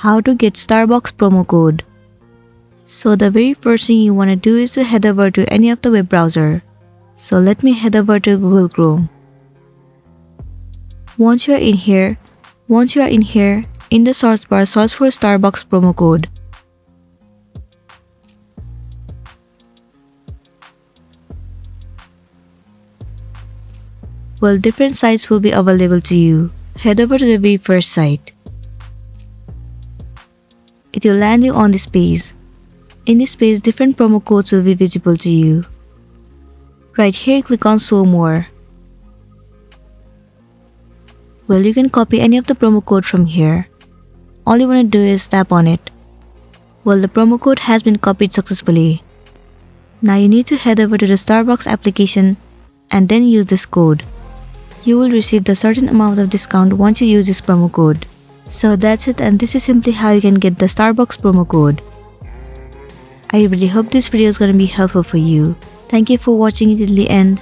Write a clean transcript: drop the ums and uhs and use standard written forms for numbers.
How to get Starbucks promo code. So the very first thing you want to do is to head over to any of the web browser. So let me head over to Google Chrome. Once you are in here, in the search bar, search for Starbucks promo code. Well, different sites will be available to you. Head over to the very first site. It will land you on this page. In this page, different promo codes will be visible to you. Right here, click on Show More. Well, you can copy any of the promo code from here. All you want to do is tap on it. Well, the promo code has been copied successfully. Now you need to head over to the Starbucks application and then use this code. You will receive the certain amount of discount once you use this promo code. So that's it, and this is simply how you can get the Starbucks promo code. I really hope this video is going to be helpful for you. Thank you for watching it till the end.